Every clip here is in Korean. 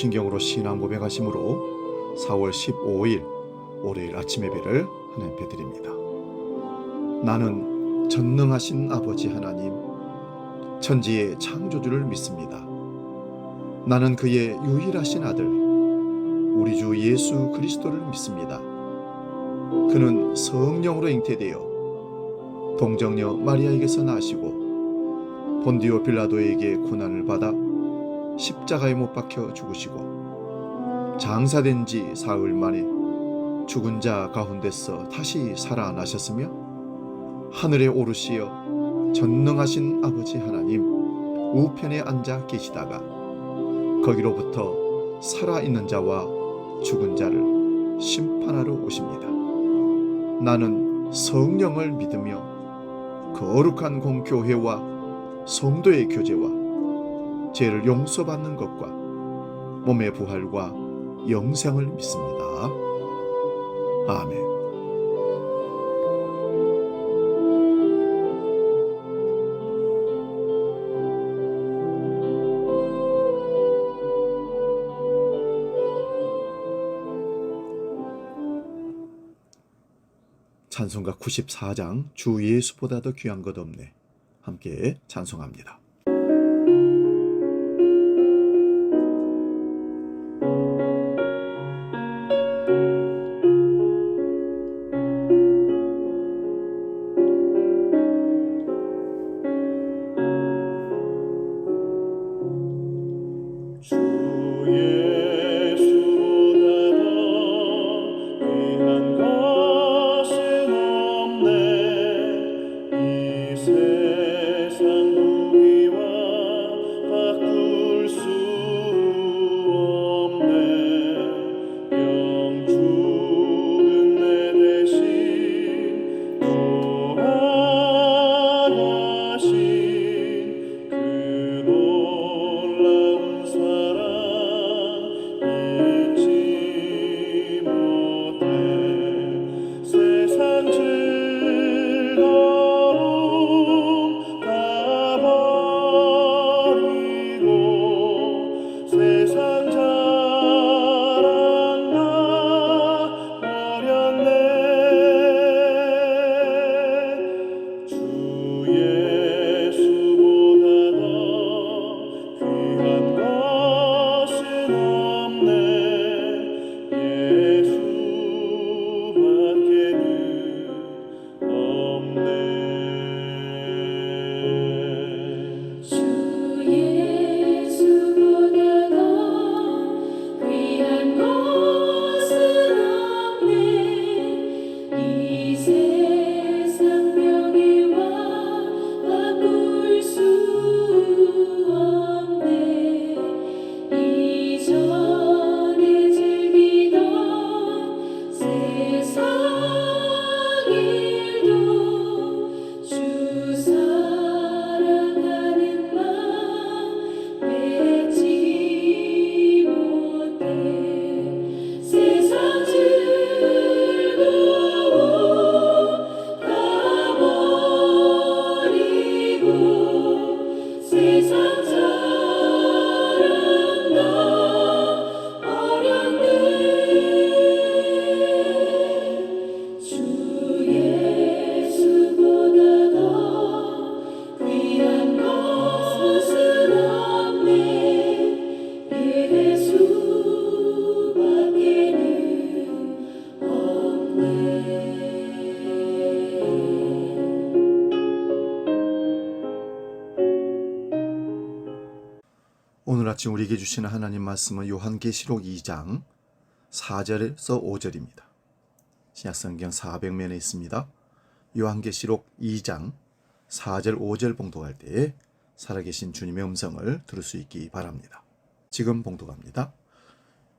사도신경으로 신앙 고백하심으로 4월 15일 월요일 아침 예배를 하나님께 드립니다. 나는 전능하신 아버지 하나님, 천지의 창조주를 믿습니다. 나는 그의 유일하신 아들, 우리 주 예수 그리스도를 믿습니다. 그는 성령으로 잉태되어 동정녀 마리아에게서 나시고 본디오 빌라도에게 고난을 받아 십자가에 못 박혀 죽으시고 장사된 지 사흘 만에 죽은 자 가운데서 다시 살아나셨으며 하늘에 오르시어 전능하신 아버지 하나님 우편에 앉아 계시다가 거기로부터 살아있는 자와 죽은 자를 심판하러 오십니다. 나는 성령을 믿으며 거룩한 공교회와 성도의 교제와 죄를 용서받는 것과 몸의 부활과 영생을 믿습니다. 아멘. 찬송가 94장 주 예수보다 더 귀한 것 없네. 함께 찬송합니다. 오늘 아침 우리에게 주시는 하나님 말씀은 요한계시록 2장 4절에서 5절입니다. 신약성경 400면에 있습니다. 요한계시록 2장 4절 5절 봉독할 때 살아계신 주님의 음성을 들을 수 있기 바랍니다. 지금 봉독합니다.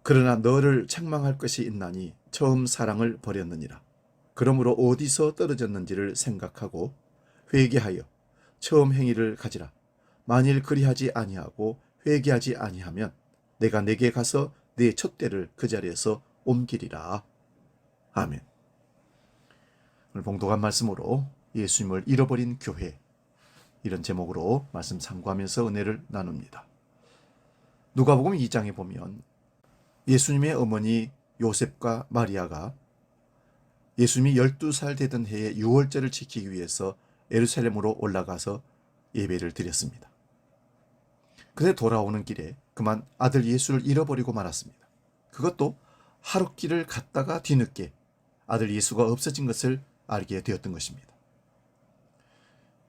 그러나 너를 책망할 것이 있나니 처음 사랑을 버렸느니라. 그러므로 어디서 떨어졌는지를 생각하고 회개하여 처음 행위를 가지라. 만일 그리하지 아니하고 회개하지 아니하면 내가 내게 가서 내 촛대를 그 자리에서 옮기리라. 아멘. 오늘 봉독한 말씀으로 예수님을 잃어버린 교회, 이런 제목으로 말씀 참고하면서 은혜를 나눕니다. 누가복음 2장에 보면 예수님의 어머니 요셉과 마리아가 예수님이 12살 되던 해에 유월절을 지키기 위해서 예루살렘으로 올라가서 예배를 드렸습니다. 그런데 돌아오는 길에 그만 아들 예수를 잃어버리고 말았습니다. 그것도 하룻길을 갔다가 뒤늦게 아들 예수가 없어진 것을 알게 되었던 것입니다.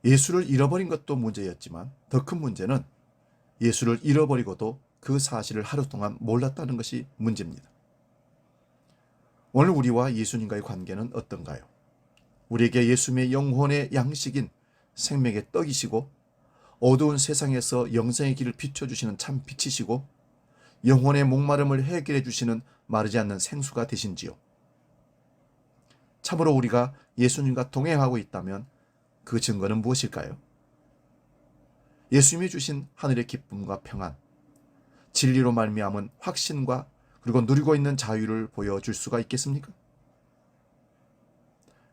예수를 잃어버린 것도 문제였지만 더 큰 문제는 예수를 잃어버리고도 그 사실을 하루 동안 몰랐다는 것이 문제입니다. 오늘 우리와 예수님과의 관계는 어떤가요? 우리에게 예수님의 영혼의 양식인 생명의 떡이시고 어두운 세상에서 영생의 길을 비춰주시는 참 빛이시고 영혼의 목마름을 해결해 주시는 마르지 않는 생수가 되신지요? 참으로 우리가 예수님과 동행하고 있다면 그 증거는 무엇일까요? 예수님이 주신 하늘의 기쁨과 평안, 진리로 말미암은 확신과 그리고 누리고 있는 자유를 보여줄 수가 있겠습니까?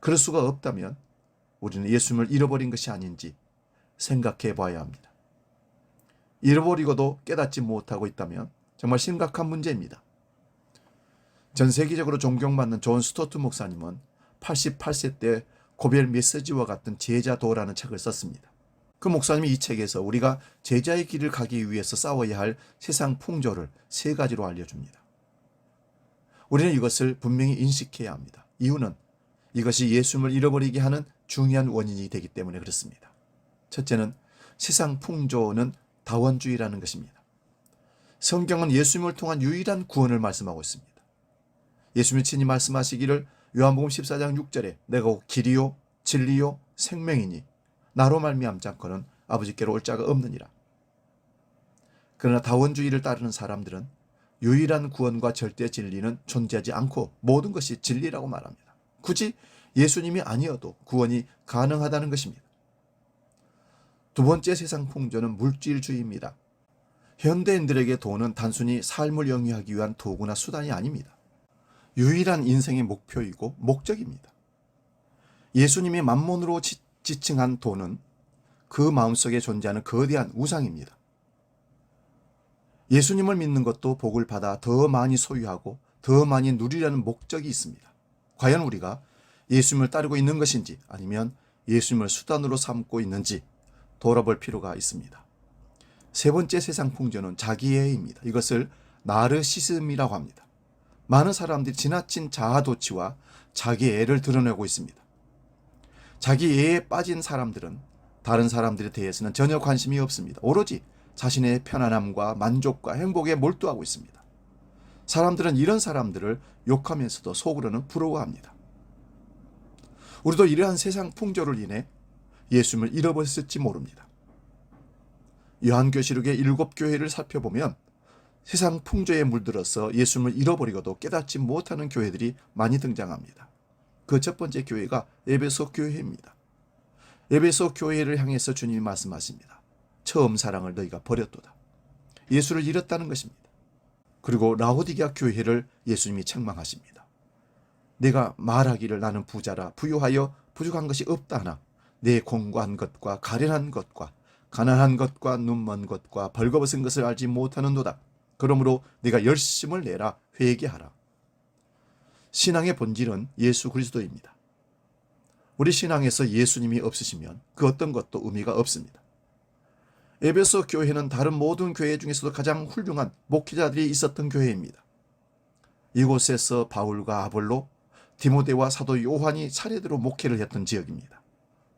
그럴 수가 없다면 우리는 예수님을 잃어버린 것이 아닌지 생각해 봐야 합니다. 잃어버리고도 깨닫지 못하고 있다면 정말 심각한 문제입니다. 전 세계적으로 존경받는 존 스토트 목사님은 88세 때 고별 메시지와 같은 제자도라는 책을 썼습니다. 그 목사님이 이 책에서 우리가 제자의 길을 가기 위해서 싸워야 할 세상 풍조를 3가지로 알려줍니다. 우리는 이것을 분명히 인식해야 합니다. 이유는 이것이 예수님을 잃어버리게 하는 중요한 원인이 되기 때문에 그렇습니다. 첫째는 세상 풍조는 다원주의라는 것입니다. 성경은 예수님을 통한 유일한 구원을 말씀하고 있습니다. 예수님이 친히 말씀하시기를 요한복음 14장 6절에 내가 곧 길이요 진리요 생명이니 나로 말미암지 않고는 아버지께로 올 자가 없느니라. 그러나 다원주의를 따르는 사람들은 유일한 구원과 절대 진리는 존재하지 않고 모든 것이 진리라고 말합니다. 굳이 예수님이 아니어도 구원이 가능하다는 것입니다. 두 번째 세상 풍조는 물질주의입니다. 현대인들에게 돈은 단순히 삶을 영위하기 위한 도구나 수단이 아닙니다. 유일한 인생의 목표이고 목적입니다. 예수님이 만몬으로 지칭한 돈은 그 마음속에 존재하는 거대한 우상입니다. 예수님을 믿는 것도 복을 받아 더 많이 소유하고 더 많이 누리려는 목적이 있습니다. 과연 우리가 예수님을 따르고 있는 것인지 아니면 예수님을 수단으로 삼고 있는지 돌아볼 필요가 있습니다. 세 번째 세상 풍조는 자기애입니다. 이것을 나르시즘이라고 합니다. 많은 사람들이 지나친 자아도취와 자기애를 드러내고 있습니다. 자기애에 빠진 사람들은 다른 사람들에 대해서는 전혀 관심이 없습니다. 오로지 자신의 편안함과 만족과 행복에 몰두하고 있습니다. 사람들은 이런 사람들을 욕하면서도 속으로는 부러워합니다. 우리도 이러한 세상 풍조를 인해 예수님을 잃어버렸을지 모릅니다. 요한계시록의 7교회를 살펴보면 세상 풍조에 물들어서 예수님을 잃어버리고도 깨닫지 못하는 교회들이 많이 등장합니다. 그 첫 번째 교회가 에베소 교회입니다. 에베소 교회를 향해서 주님이 말씀하십니다. 처음 사랑을 너희가 버렸도다. 예수를 잃었다는 것입니다. 그리고 라오디게아 교회를 예수님이 책망하십니다. 내가 말하기를 나는 부자라 부유하여 부족한 것이 없다 하나 내 공고한 것과 가련한 것과 가난한 것과 눈먼 것과 벌거벗은 것을 알지 못하는도다. 그러므로 네가 열심을 내라 회개하라. 신앙의 본질은 예수 그리스도입니다. 우리 신앙에서 예수님이 없으시면 그 어떤 것도 의미가 없습니다. 에베소 교회는 다른 모든 교회 중에서도 가장 훌륭한 목회자들이 있었던 교회입니다. 이곳에서 바울과 아볼로, 디모데와 사도 요한이 차례대로 목회를 했던 지역입니다.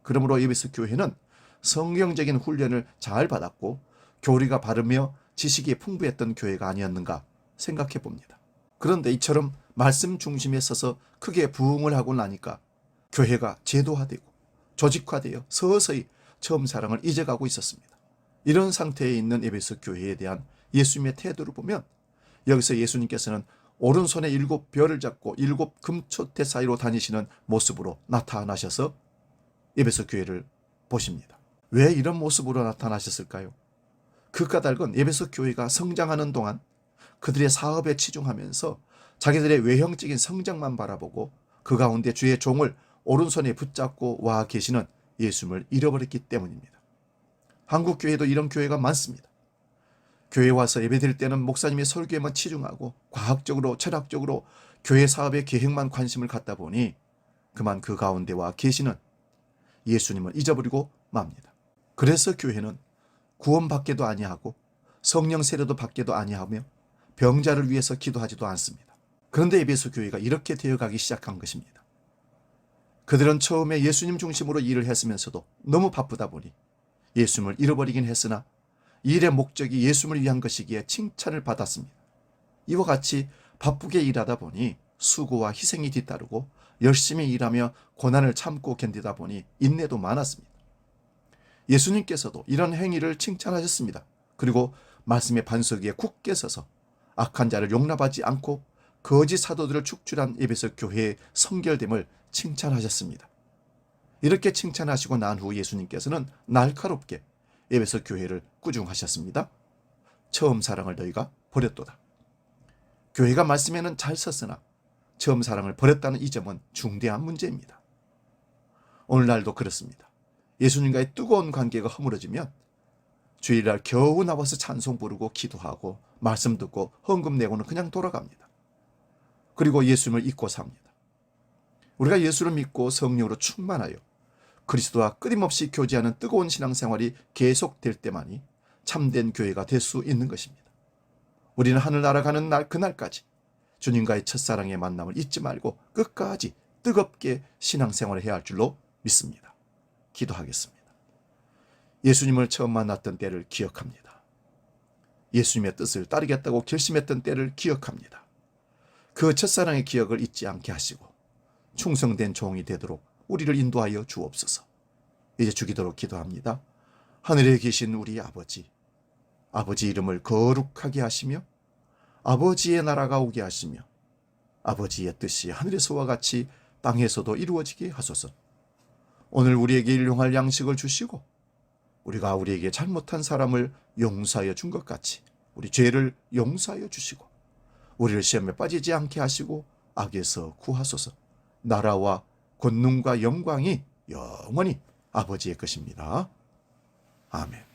그러므로 에베소 교회는 성경적인 훈련을 잘 받았고 교리가 바르며 지식이 풍부했던 교회가 아니었는가 생각해 봅니다. 그런데 이처럼 말씀 중심에 서서 크게 부흥을 하고 나니까 교회가 제도화되고 조직화되어 서서히 처음 사랑을 잊어가고 있었습니다. 이런 상태에 있는 에베소 교회에 대한 예수님의 태도를 보면 여기서 예수님께서는 오른손에 7별을 잡고 7 금초대 사이로 다니시는 모습으로 나타나셔서 에베소 교회를 보십니다. 왜 이런 모습으로 나타나셨을까요? 그 까닭은 에베소 교회가 성장하는 동안 그들의 사업에 치중하면서 자기들의 외형적인 성장만 바라보고 그 가운데 주의 종을 오른손에 붙잡고 와 계시는 예수님을 잃어버렸기 때문입니다. 한국 교회도 이런 교회가 많습니다. 교회 와서 예배드릴 때는 목사님의 설교에만 치중하고 과학적으로 철학적으로 교회 사업의 계획만 관심을 갖다 보니 그만 그 가운데와 계시는 예수님을 잊어버리고 맙니다. 그래서 교회는 구원받게도 아니하고 성령 세례도 받게도 아니하며 병자를 위해서 기도하지도 않습니다. 그런데 에베소 교회가 이렇게 되어가기 시작한 것입니다. 그들은 처음에 예수님 중심으로 일을 했으면서도 너무 바쁘다 보니 예수님을 잃어버리긴 했으나 일의 목적이 예수님을 위한 것이기에 칭찬을 받았습니다. 이와 같이 바쁘게 일하다 보니 수고와 희생이 뒤따르고 열심히 일하며 고난을 참고 견디다 보니 인내도 많았습니다. 예수님께서도 이런 행위를 칭찬하셨습니다. 그리고 말씀의 반석 위에 굳게 서서 악한 자를 용납하지 않고 거짓 사도들을 축출한 에베소 교회의 성결됨을 칭찬하셨습니다. 이렇게 칭찬하시고 난 후 예수님께서는 날카롭게 에베소 교회를 꾸중하셨습니다. 처음 사랑을 너희가 버렸도다. 교회가 말씀에는 잘 섰으나 처음 사랑을 버렸다는 이 점은 중대한 문제입니다. 오늘날도 그렇습니다. 예수님과의 뜨거운 관계가 허물어지면 주일날 겨우 나와서 찬송 부르고 기도하고 말씀 듣고 헌금 내고는 그냥 돌아갑니다. 그리고 예수님을 잊고 삽니다. 우리가 예수를 믿고 성령으로 충만하여 그리스도와 끊임없이 교제하는 뜨거운 신앙생활이 계속될 때만이 참된 교회가 될 수 있는 것입니다. 우리는 하늘 날아가는 날 그날까지 주님과의 첫사랑의 만남을 잊지 말고 끝까지 뜨겁게 신앙생활을 해야 할 줄로 믿습니다. 기도하겠습니다. 예수님을 처음 만났던 때를 기억합니다. 예수님의 뜻을 따르겠다고 결심했던 때를 기억합니다. 그 첫사랑의 기억을 잊지 않게 하시고 충성된 종이 되도록 우리를 인도하여 주옵소서. 이제 주기도록 기도합니다. 하늘에 계신 우리 아버지, 아버지 이름을 거룩하게 하시며 아버지의 나라가 오게 하시며 아버지의 뜻이 하늘에서와 같이 땅에서도 이루어지게 하소서. 오늘 우리에게 일용할 양식을 주시고 우리가 우리에게 잘못한 사람을 용서하여 준 것 같이 우리 죄를 용서하여 주시고 우리를 시험에 빠지지 않게 하시고 악에서 구하소서. 나라와 권능과 영광이 영원히 아버지의 것입니다. 아멘.